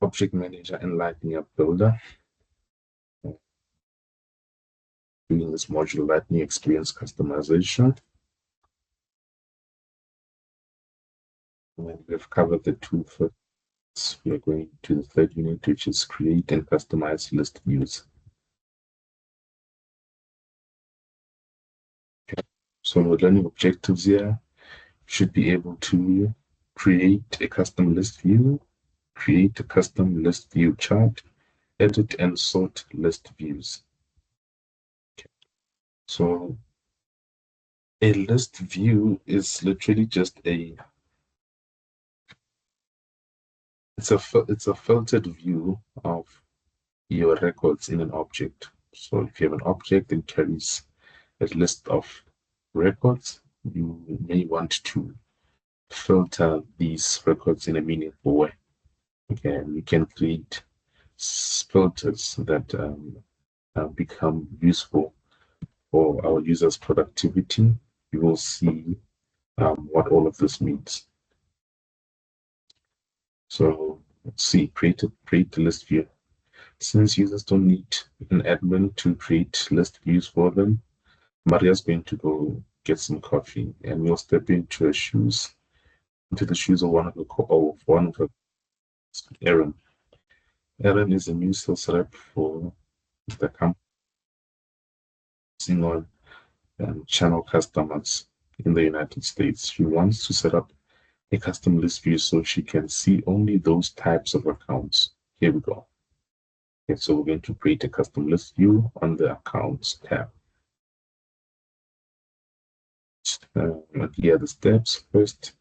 Object Manager and Lightning App Builder. Doing this module Lightning Experience Customization. When we've covered the two first, we are going to the third unit, which is create and customize list views. Okay. So with learning objectives here, you should be able to create a custom list view, create a custom list view chart, edit and sort list views. Okay. So a list view is literally just it's a filtered view of your records in an object. So if you have an object that carries a list of records, you may want to filter these records in a meaningful way. Okay, you can create filters that become useful for our users' productivity. You will see what all of this means. So let's see, create a list view. Since users don't need an admin to create list views for them, Maria's going to go get some coffee, and we'll step into the shoes of one of her Aaron. Aaron is a new sales rep for the company on channel customers in the United States. She wants to set up a custom list view so she can see only those types of accounts. Here we go. Okay, so we're going to create a custom list view on the accounts tab. Here are the steps. First,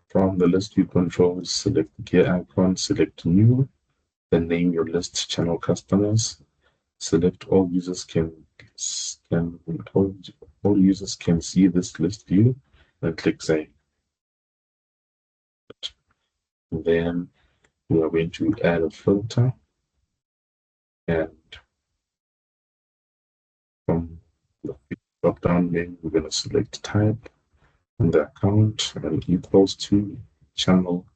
from the list view controls, select the gear icon, select new, then name your list channel customers. Select all users can see this list view, and click save. Then we are going to add a filter, and from the drop down menu, we're going to select type on the account and equals to channel,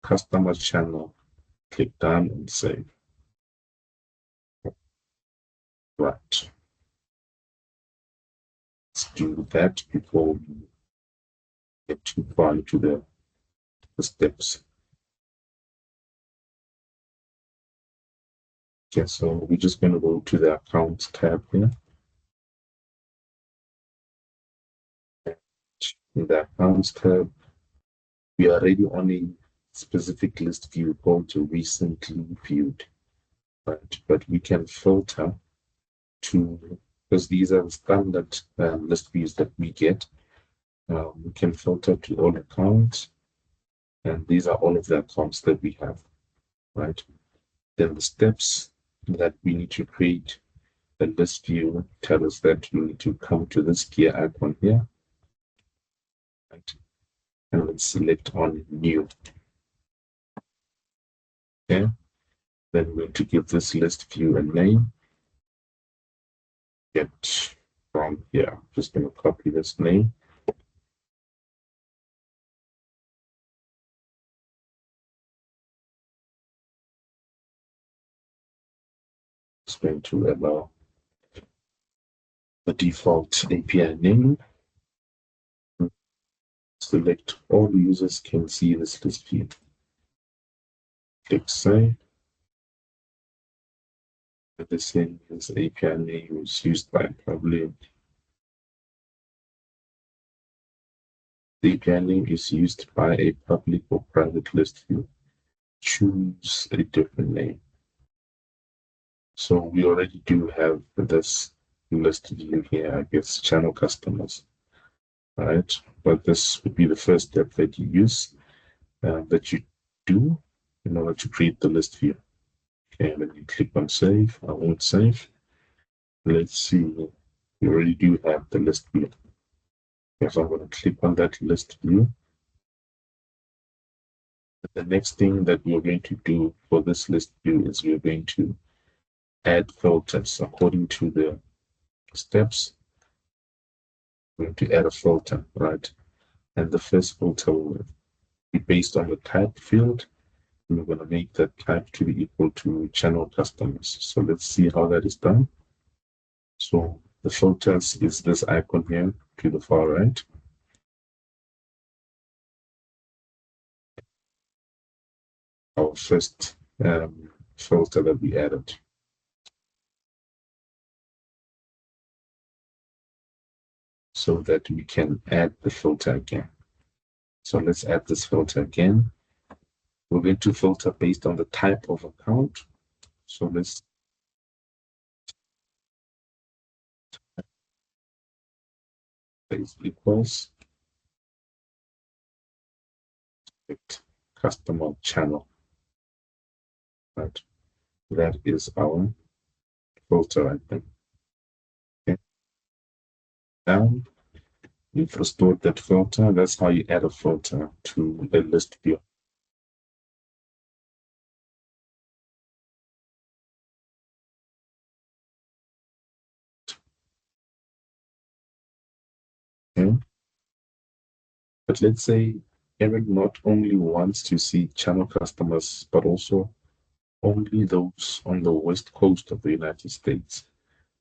customer channel. Click done and save. Right. Let's do that before we get too far into the steps. Okay, so we're just going to go to the accounts tab here. In the accounts tab, we are already on a specific list view called recently viewed, right? But we can filter to, because these are the standard list views that we get. We can filter to all accounts, and these are all of the accounts that we have, right? Then the steps that we need to create a list view tell us that we need to come to this gear icon here, right? And let's select on new. Okay, then we're going to give this list view a name. Get from here. I'm just going to copy this name. It's going to allow the default API name. Select all users can see this list view. Click save. The same as API name is used by probably. The API name is used by a public or private list view. Choose a different name. So we already do have this list view here, I guess, channel customers, right? But this would be the first step that you use, that you do in order to create the list view. Okay, and then you click on save. I won't save. Let's see. We already do have the list view. Okay, so I'm going to click on that list view. The next thing that we're going to do for this list view is we're going to add filters according to the steps. We're going to add a filter, right? And the first filter will be based on the type field. We're going to make that type to be equal to channel customers. So let's see how that is done. So the filters is this icon here to the far right. Our first filter that we added. So that we can add the filter again. So let's add this filter again. We're going to filter based on the type of account. So let's place equals customer channel. Right. That is our filter item. Okay. Now we've restored that filter. That's how you add a filter to a list view. Okay. But let's say Aaron not only wants to see channel customers, but also only those on the west coast of the United States.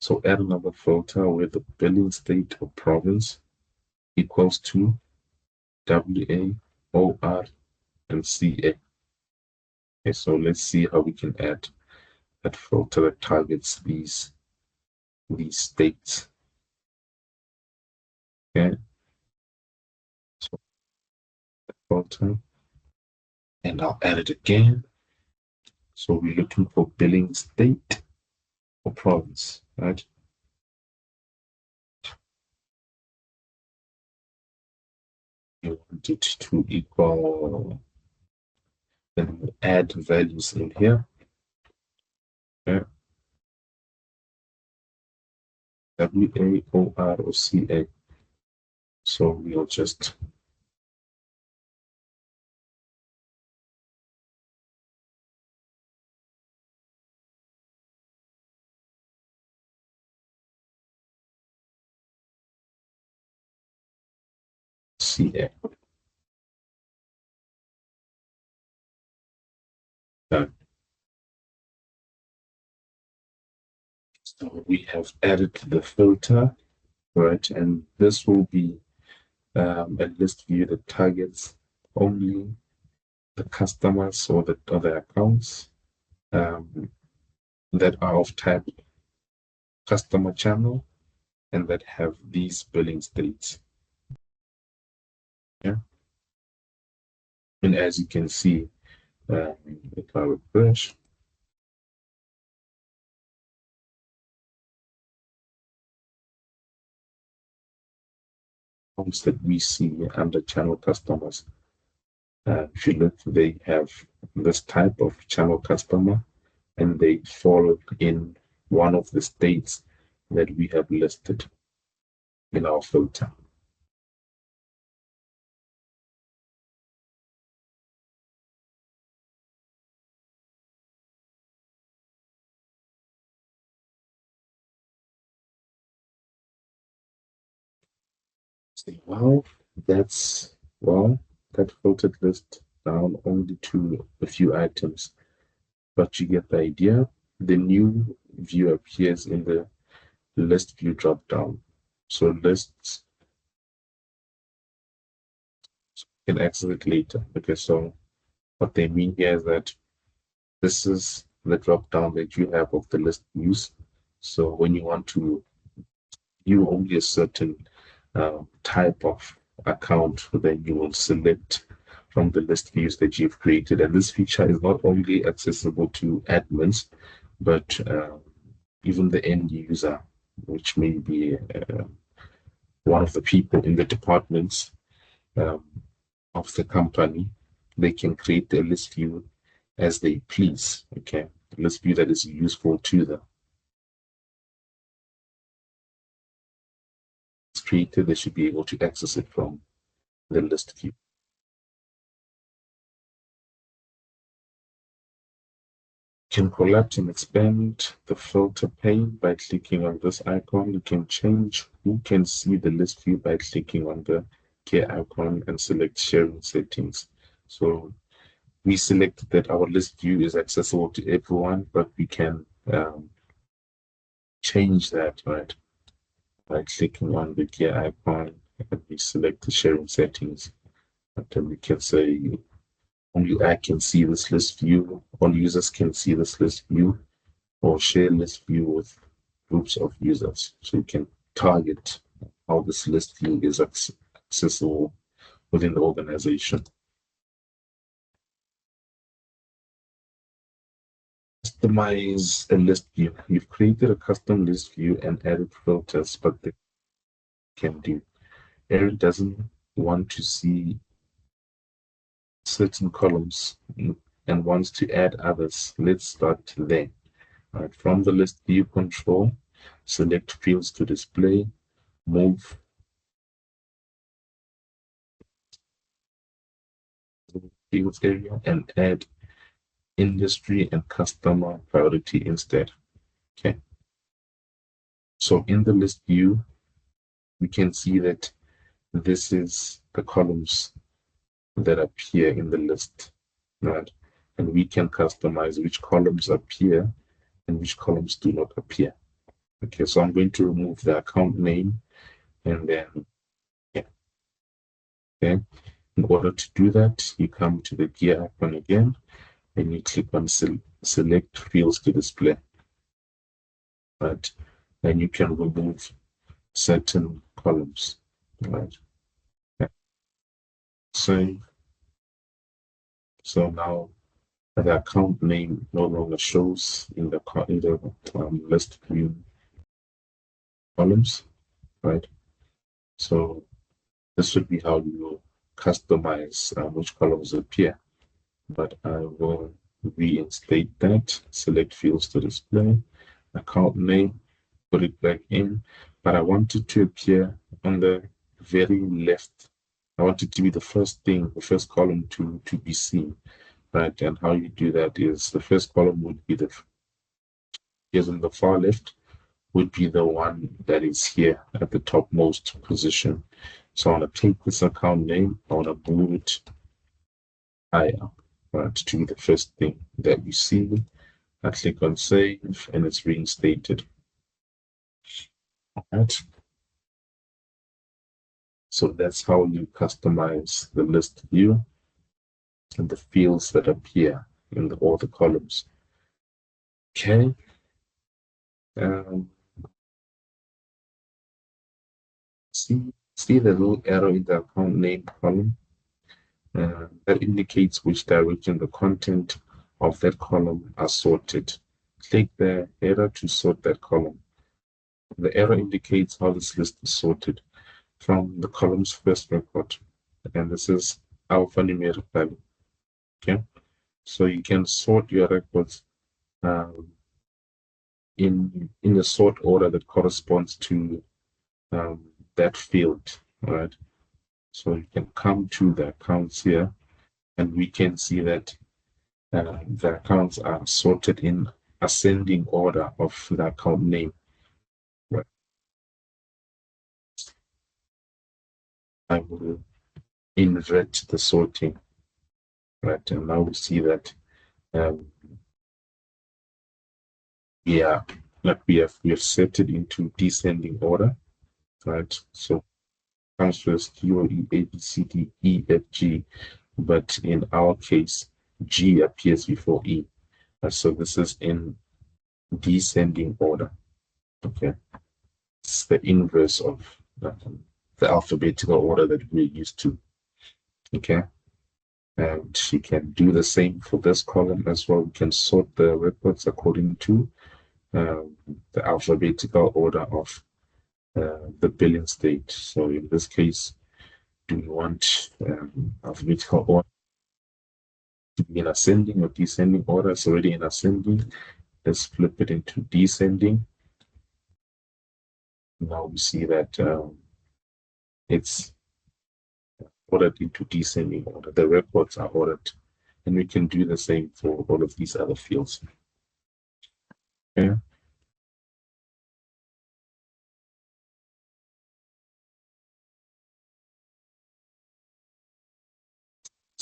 So add another filter where the billing state or province equals to WA, OR, and CA. Okay, so let's see how we can add that filter that targets these states. Okay, so filter, and I'll add it again. So we're looking for billing state or province, right? You want it to equal, then we'll add values in here. Okay. WA, OR, or CA. So we'll just CA. Done. So we have added the filter, right? And this will be a list view that targets only the customers or the other accounts that are of type customer channel and that have these billing states. Yeah. And as you can see, if I refresh, accounts that we see under channel customers, if you look, they have this type of channel customer and they fall in one of the states that we have listed in our filter. Say, well, that filtered list down only to a few items, but you get the idea. The new view appears in the list view drop down. So lists can access it later. Okay, so what they mean here is that this is the drop down that you have of the list views. So when you want to view only a certain type of account, then you will select from the list views that you've created. And this feature is not only accessible to admins, but even the end user, which may be one of the people in the departments um, of the company. They can create a list view as they please. Okay, a list view that is useful to them. It's created, they should be able to access it from the list view. You can collapse and expand the filter pane by clicking on this icon. You can change who can see the list view by clicking on the gear icon and select sharing settings. So we selected that our list view is accessible to everyone, but we can change that, right? By clicking on the gear icon and we select the sharing settings. And then we can say only I can see this list view, all users can see this list view, or share list view with groups of users. So you can target how this list view is accessible within the organization. Customize a list view. You've created a custom list view and added filters, but they can do. Aaron doesn't want to see certain columns and wants to add others. Let's start there. Right. From the list view control, select fields to display, move fields area, and add industry and customer priority instead. Okay. So in the list view, we can see that this is the columns that appear in the list, right? And we can customize which columns appear and which columns do not appear. Okay, so I'm going to remove the account name and then, yeah, okay. In order to do that, you come to the gear icon again and you click on select fields to display, right? And you can remove certain columns, right? Okay. So now the account name no longer shows in the list view columns, right? So this would be how you customize which columns appear. But I will reinstate that, select fields to display, account name, put it back in, but I want it to appear on the very left. I want it to be the first thing, the first column to be seen, right? And how you do that is the first column would be is in the far left, would be the one that is here at the topmost position. So I want to take this account name, I want to move it higher, right, to be the first thing that we see. I click on save and it's reinstated. Right. So that's how you customize the list view and the fields that appear in all the columns. Okay. Um, see the little arrow in the account name column that indicates which direction the content of that column are sorted. Click the arrow to sort that column. The arrow indicates how this list is sorted from the column's first record, and this is alphanumeric value. Okay, so you can sort your records um, in a sort order that corresponds to that field. All right, so you can come to the accounts here, and we can see that the accounts are sorted in ascending order of the account name. Right. I will invert the sorting, right? And now we see that um, yeah, like we have set it into descending order, right? So comes first Q, E, A, B, C, D, E, F, G, but in our case, G appears before E. So this is in descending order. Okay, it's the inverse of the alphabetical order that we're used to. Okay, and you can do the same for this column as well. We can sort the records according to um, the alphabetical order of the billing state. So in this case, do we want alphabetical order to be in ascending or descending order? It's already in ascending. Let's flip it into descending. Now we see that it's ordered into descending order. The records are ordered, and we can do the same for all of these other fields. Okay.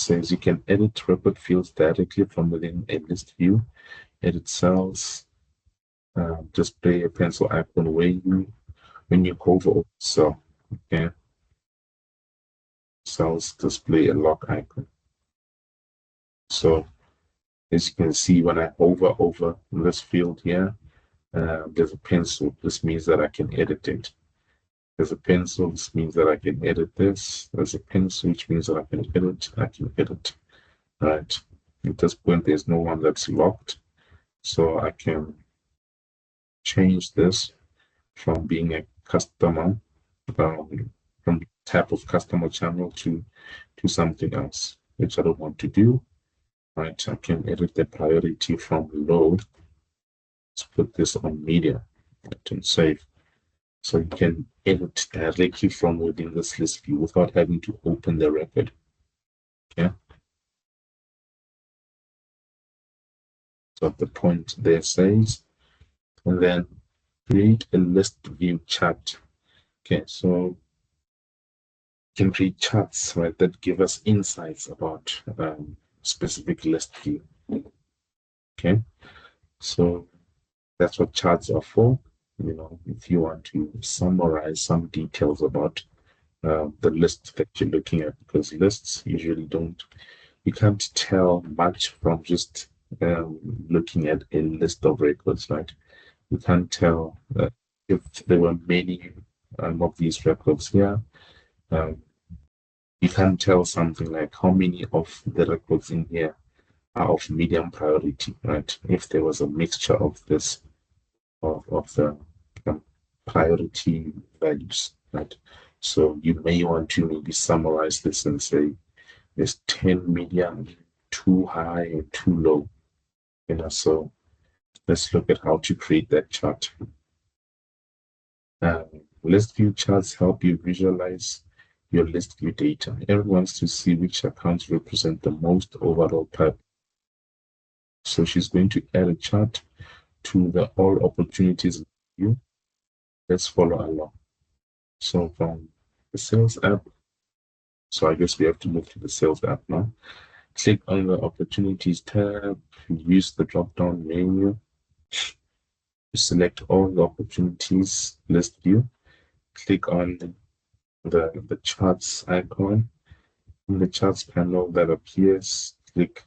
says you can edit record fields directly from within a list view, edit cells, display a pencil icon when you hover over cell. Okay, cells display a lock icon. So as you can see, when I hover over this field here, there's a pencil. This means that I can edit it. There's a pencil. This means that I can edit this. There's a pencil, which means that I can edit. I can edit. Right. At this point, there's no one that's locked. So I can change this from being a customer, from type of customer channel to something else, which I don't want to do. Right. I can edit the priority from low. Let's put this on media and save. So you can edit directly from within this list view without having to open the record. Okay. So the point there says, and then create a list view chart. Okay, so you can create charts, right, that give us insights about specific list view. Okay, so that's what charts are for. You know, if you want to summarize some details about the list that you're looking at, because lists usually you can't tell much from just looking at a list of records, right? You can't tell if there were many of these records here. You can't tell something like how many of the records in here are of medium priority, right? If there was a mixture of this, of the priority values, right? So you may want to maybe summarize this and say there's 10 medium, too high, and too low. You know, so let's look at how to create that chart. List view charts help you visualize your list view data. Everyone wants to see which accounts represent the most overall pipe. So she's going to add a chart to the all opportunities view. Let's follow along. So from the sales app, so I guess we have to move to the sales app now. Click on the opportunities tab, use the drop down menu to select all the opportunities list view. Click on the charts icon. In the charts panel that appears, click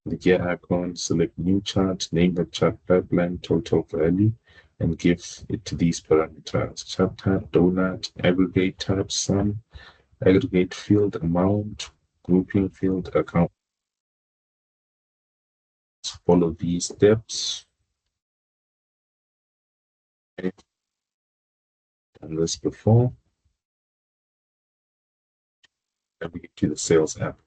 the gear icon, select new chart, name the chart pipeline total value, and give it to these parameters: chart type, donut, aggregate type, sum, aggregate field amount, grouping field account. Follow these steps. I've done this before. Navigate to the sales app.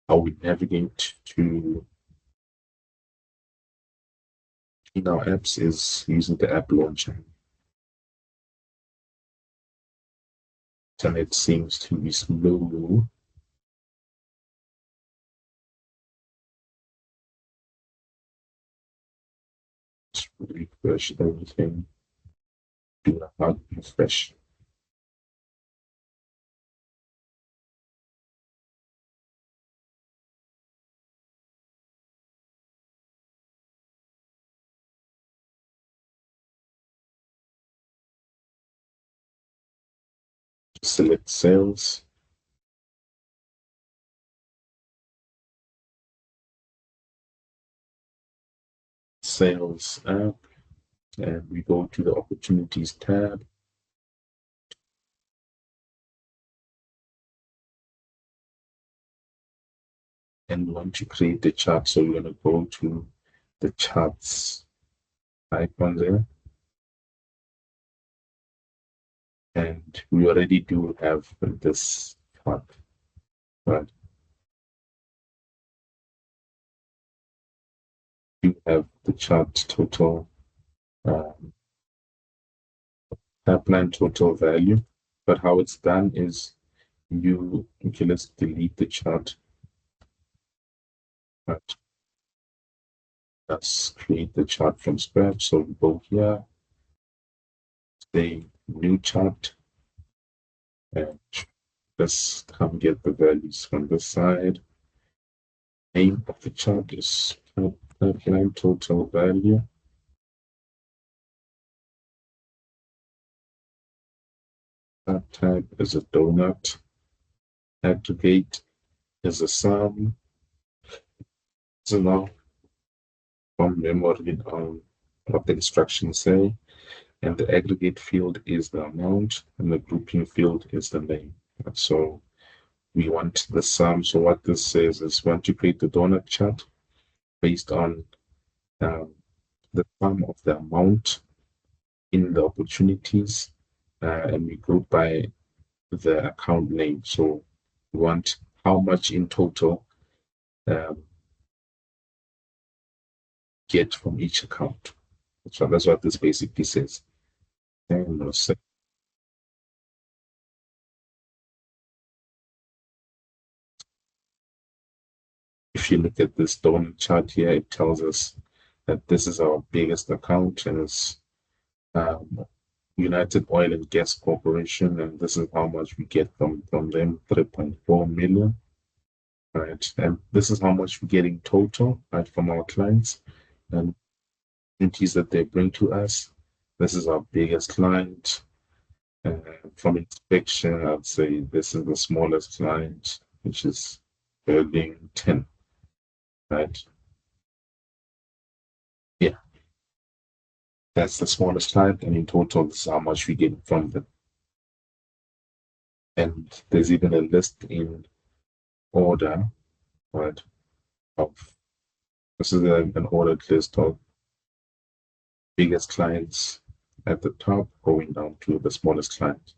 How we navigate to in our apps is using the app launcher. And it seems to be slow. Let's refresh everything. Do a hard refresh. Select sales. Sales app. And we go to the opportunities tab. And we want to create the chart. So we're going to go to the charts icon there. And we already do have this chart, right? You have the chart total, pipeline total value. But how it's done is okay, let's delete the chart. Right. Let's create the chart from scratch. So we go here, say new chart, and let's come get the values from this side. Name of the chart is pipeline total value. Chart type is a donut. Aggregate is a sum. So now from memory what the instructions say, and the aggregate field is the amount, and the grouping field is the name. So we want the sum. So what this says is we want to create the donut chart based on the sum of the amount in the opportunities, and we group by the account name. So we want how much in total get from each account. So that's what this basically says. And if you look at this donut chart here, it tells us that this is our biggest account, and it's United Oil and Gas Corporation, and this is how much we get from them, 3.4 million, right? And this is how much we get in total, right, from our clients and entities that they bring to us. This is our biggest client. From inspection, I'd say this is the smallest client, which is building 10, right? Yeah, that's the smallest client, and in total, this is how much we get from them. And there's even a list in order, right, of this is an ordered list of biggest clients at the top going down to the smallest client.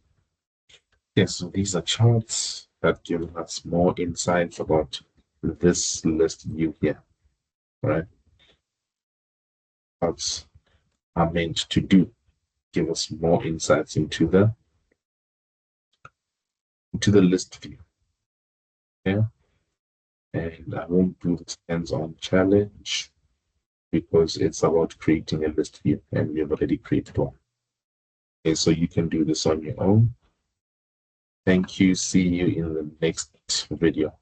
Yes, so these are charts that give us more insights about this list view here, right? Charts are meant to give us more insights into the list view. Yeah, and I won't do this hands-on challenge because it's about creating a list view, and we've already created one. Okay, so you can do this on your own. Thank you. See you in the next video.